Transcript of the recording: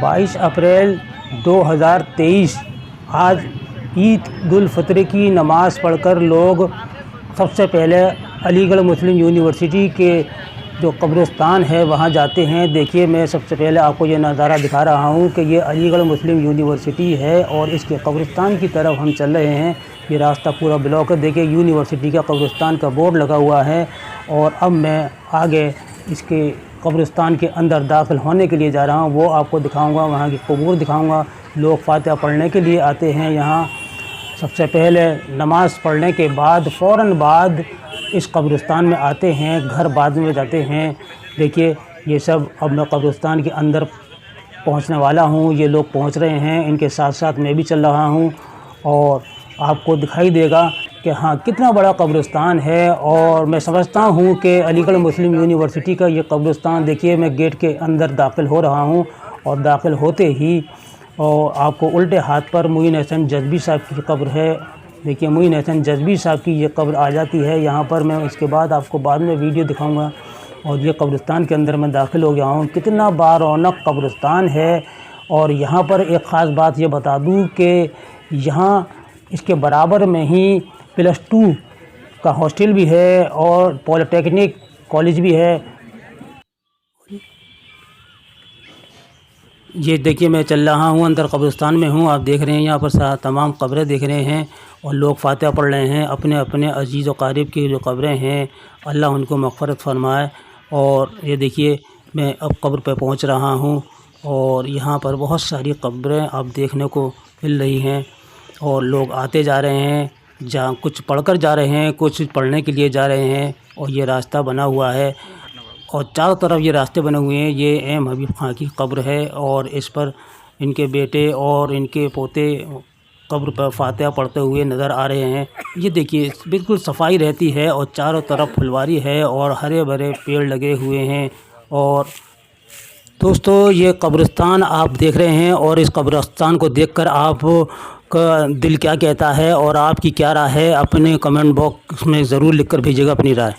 22 अप्रैल 2023 आज ईद उल फितर की नमाज़ पढ़कर लोग सबसे पहले अलीगढ़ मुस्लिम यूनिवर्सिटी के जो कब्रिस्तान है वहाँ जाते हैं। देखिए, मैं सबसे पहले आपको ये नज़ारा दिखा रहा हूँ कि ये अलीगढ़ मुस्लिम यूनिवर्सिटी है और इसके कब्रिस्तान की तरफ हम चल रहे हैं। ये रास्ता पूरा ब्लॉक है। देखिए, यूनिवर्सिटी का कब्रिस्तान का बोर्ड लगा हुआ है और अब मैं आगे इसके कब्रिस्तान के अंदर दाखिल होने के लिए जा रहा हूँ। वो आपको दिखाऊंगा, वहाँ की कब्र दिखाऊंगा। लोग फातिहा पढ़ने के लिए आते हैं यहाँ। सबसे पहले नमाज़ पढ़ने के बाद फ़ौरन बाद इस कब्रिस्तान में आते हैं, घर बाद में जाते हैं। देखिए, ये सब अब मैं कब्रिस्तान के अंदर पहुँचने वाला हूँ। ये लोग पहुँच रहे हैं, इनके साथ साथ मैं भी चल रहा हूँ और आपको दिखाई देगा कि हाँ, कितना बड़ा कब्रिस्तान है। और मैं समझता हूँ कि अलीगढ़ मुस्लिम यूनिवर्सिटी का ये कब्रिस्तान, देखिए मैं गेट के अंदर दाखिल हो रहा हूँ और दाखिल होते ही और आपको उल्टे हाथ पर मोइन हसन जज़्बी साहब की कब्र है। देखिए, मोइन हसन जज़्बी साहब की ये कब्र आ जाती है यहाँ पर। मैं इसके बाद आपको बाद में वीडियो दिखाऊंगा। और ये कब्रिस्तान के अंदर मैं दाखिल हो गया हूँ। कितना बारौनक कब्रिस्तान है। और यहाँ पर एक ख़ास बात ये बता दूँ कि यहाँ इसके बराबर में ही +2 का हॉस्टल भी है और पॉलिटेक्निक कॉलेज भी है। ये देखिए, मैं चल रहा हूँ, अंदर कब्रिस्तान में हूँ। आप देख रहे हैं यहाँ पर तमाम कब्रें देख रहे हैं और लोग फातिहा पढ़ रहे हैं। अपने अपने अजीज़ व क़रीब की जो कब्रें हैं, अल्लाह उनको मग़फ़िरत फ़रमाए। और ये देखिए, मैं अब कब्र पे पहुँच रहा हूँ और यहाँ पर बहुत सारी कब्रें आप देखने को मिल रही हैं और लोग आते जा रहे हैं। जहाँ कुछ पढ़कर जा रहे हैं, कुछ पढ़ने के लिए जा रहे हैं। और ये रास्ता बना हुआ है और चारों तरफ ये रास्ते बने हुए हैं। ये एम हबीब खां की कब्र है और इस पर इनके बेटे और इनके पोते कब्र पर फातिहा पढ़ते हुए नज़र आ रहे हैं। ये देखिए, बिल्कुल सफाई रहती है और चारों तरफ फुलवारी है और हरे भरे पेड़ लगे हुए हैं। और दोस्तों, ये कब्रिस्तान आप देख रहे हैं और इस कब्रिस्तान को देखकर आप का दिल क्या कहता है और आपकी क्या राय है, अपने कमेंट बॉक्स में ज़रूर लिखकर भेजिएगा अपनी राय।